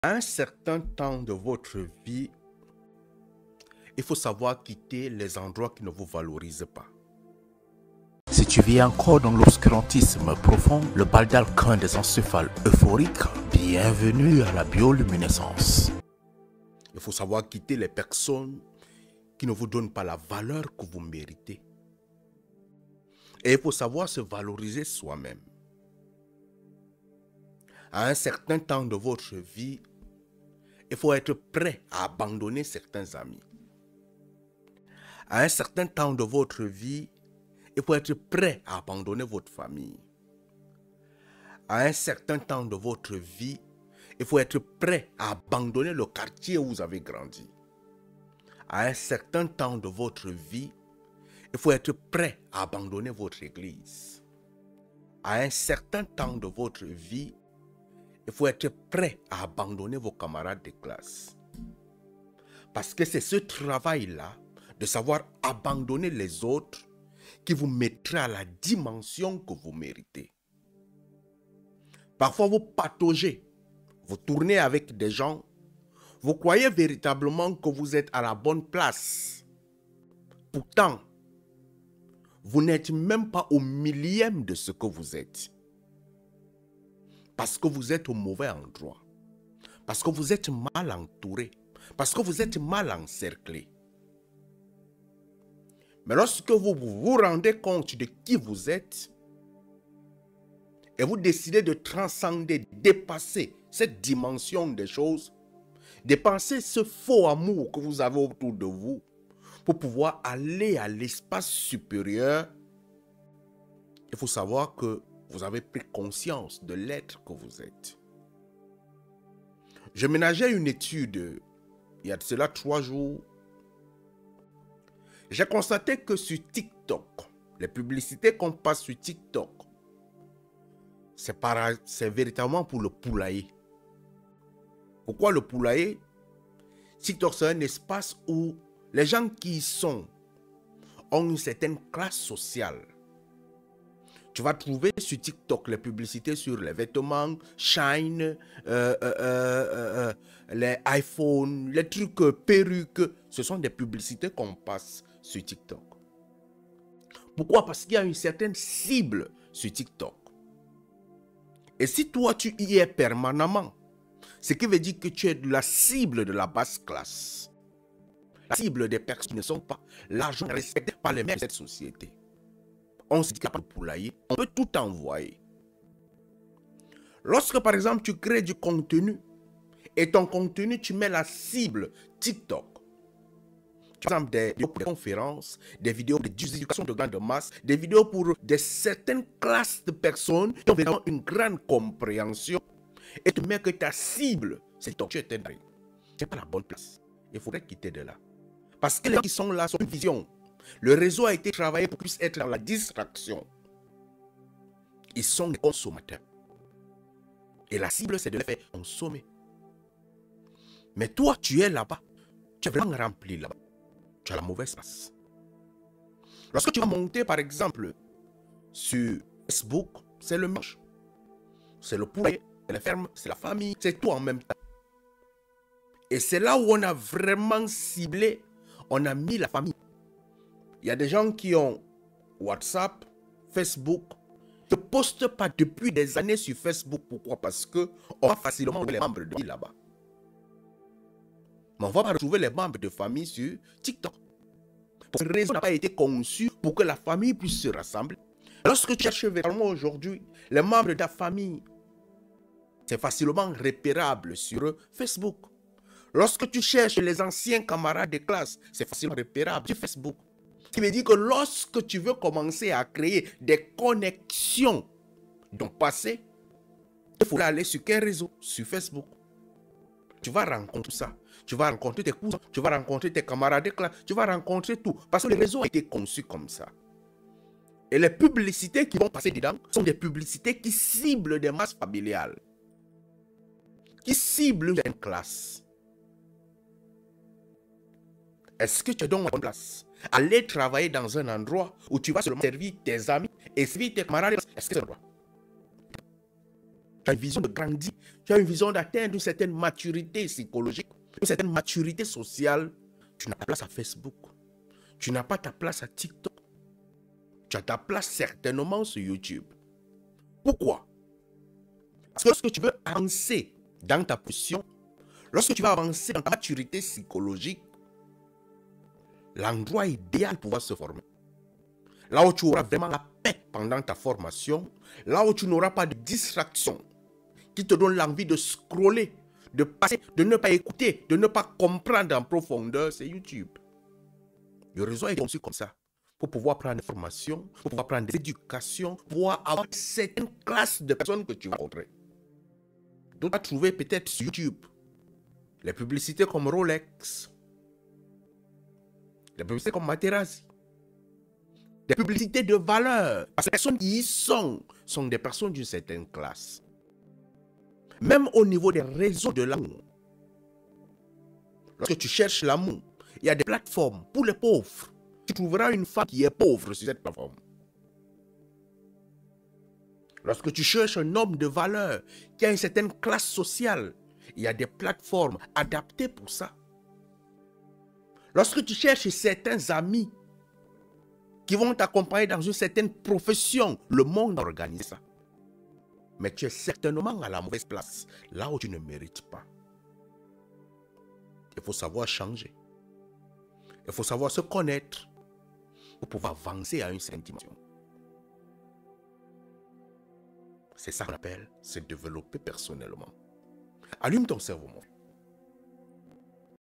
À un certain temps de votre vie, il faut savoir quitter les endroits qui ne vous valorisent pas. Si tu vis encore dans l'obscurantisme profond, le bal d'alcun des encéphales euphoriques, bienvenue à la bioluminescence. Il faut savoir quitter les personnes qui ne vous donnent pas la valeur que vous méritez. Et il faut savoir se valoriser soi-même. À un certain temps de votre vie, il faut être prêt à abandonner certains amis. À un certain temps de votre vie, il faut être prêt à abandonner votre famille. À un certain temps de votre vie, il faut être prêt à abandonner le quartier où vous avez grandi. À un certain temps de votre vie, il faut être prêt à abandonner votre église. À un certain temps de votre vie, il faut être prêt à abandonner vos camarades de classe. Parce que c'est ce travail-là, de savoir abandonner les autres, qui vous mettra à la dimension que vous méritez. Parfois, vous pataugez, vous tournez avec des gens, vous croyez véritablement que vous êtes à la bonne place. Pourtant, vous n'êtes même pas au millième de ce que vous êtes. Parce que vous êtes au mauvais endroit. Parce que vous êtes mal entouré. Parce que vous êtes mal encerclé. Mais lorsque vous vous rendez compte de qui vous êtes, et vous décidez de transcender, dépasser cette dimension des choses, dépasser ce faux amour que vous avez autour de vous, pour pouvoir aller à l'espace supérieur, il faut savoir que vous avez pris conscience de l'être que vous êtes. Je ménageais une étude il y a de cela 3 jours. J'ai constaté que sur TikTok, les publicités qu'on passe sur TikTok, c'est véritablement pour le poulailler. Pourquoi le poulailler? TikTok, c'est un espace où les gens qui y sont ont une certaine classe sociale. Tu vas trouver sur TikTok les publicités sur les vêtements, Shine, les iPhones, les trucs perruques. Ce sont des publicités qu'on passe sur TikTok. Pourquoi? Parce qu'il y a une certaine cible sur TikTok. Et si toi, tu y es permanemment, ce qui veut dire que tu es la cible de la basse classe. La cible des personnes qui ne sont pas largement respectées par les mêmes de cette société. On se dit qu'il n'y a pas de poulailler, on peut tout envoyer. Lorsque par exemple tu crées du contenu et ton contenu tu mets la cible TikTok, par exemple des vidéos pour des conférences, des vidéos d'éducation de grande masse, des vidéos pour certaines classes de personnes qui ont vraiment une grande compréhension, et tu mets que ta cible, c'est TikTok, tu es un c'est pas la bonne place. Il faudrait quitter de là. Parce que les gens qui sont là sont une vision. Le réseau a été travaillé pour qu'ils puissent être dans la distraction. Ils sont des consommateurs. Et la cible, c'est de les faire consommer. Mais toi, tu es là-bas. Tu es vraiment rempli là-bas. Tu as la mauvaise place. Lorsque tu vas monter, par exemple, sur Facebook, c'est le moche. C'est le poulet, c'est la ferme, c'est la famille, c'est tout en même temps. Et c'est là où on a vraiment ciblé, on a mis la famille. Il y a des gens qui ont WhatsApp, Facebook, ne postent pas depuis des années sur Facebook. Pourquoi? Parce qu'on va facilement trouver les membres de famille là-bas. Mais on ne va pas retrouver les membres de famille sur TikTok. Parce que le réseau n'a pas été conçu pour que la famille puisse se rassembler. Lorsque tu cherches véritablement aujourd'hui les membres de ta famille, c'est facilement repérable sur Facebook. Lorsque tu cherches les anciens camarades de classe, c'est facilement repérable sur Facebook. Ce qui veut dire que lorsque tu veux commencer à créer des connexions dans le passé, il faudra aller sur quel réseau? Sur Facebook. Tu vas rencontrer ça. Tu vas rencontrer tes cousins, tu vas rencontrer tes camarades de classe, tu vas rencontrer tout. Parce que le réseau a été conçu comme ça. Et les publicités qui vont passer dedans sont des publicités qui ciblent des masses familiales. Qui ciblent une classe. Est-ce que tu es donc à la bonne place? Aller travailler dans un endroit où tu vas seulement servir tes amis et servir tes camarades. Est-ce que c'est un endroit? Tu as une vision de grandir. Tu as une vision d'atteindre une certaine maturité psychologique, une certaine maturité sociale. Tu n'as pas ta place à Facebook. Tu n'as pas ta place à TikTok. Tu as ta place certainement sur YouTube. Pourquoi? Parce que lorsque tu veux avancer dans ta position, lorsque tu vas avancer dans ta maturité psychologique, l'endroit idéal pour pouvoir se former, là où tu auras vraiment la paix pendant ta formation, là où tu n'auras pas de distraction qui te donne l'envie de scroller, de passer, de ne pas écouter, de ne pas comprendre en profondeur, c'est YouTube. Le réseau est conçu comme ça, pour pouvoir prendre des formations, pour pouvoir prendre des éducations, pour pouvoir avoir certaines classes de personnes que tu vas rencontrer. Donc, tu vas trouver peut-être sur YouTube les publicités comme Rolex, les publicités comme Materazzi, des publicités de valeur. Parce que les personnes qui y sont des personnes d'une certaine classe. Même au niveau des réseaux de l'amour. Lorsque tu cherches l'amour, il y a des plateformes pour les pauvres. Tu trouveras une femme qui est pauvre sur cette plateforme. Lorsque tu cherches un homme de valeur qui a une certaine classe sociale, il y a des plateformes adaptées pour ça. Lorsque tu cherches certains amis qui vont t'accompagner dans une certaine profession, le monde organise ça. Mais tu es certainement à la mauvaise place, là où tu ne mérites pas. Il faut savoir changer. Il faut savoir se connaître pour pouvoir avancer à une certaine dimension. C'est ça qu'on appelle se développer personnellement. Allume ton cerveau, mon frère.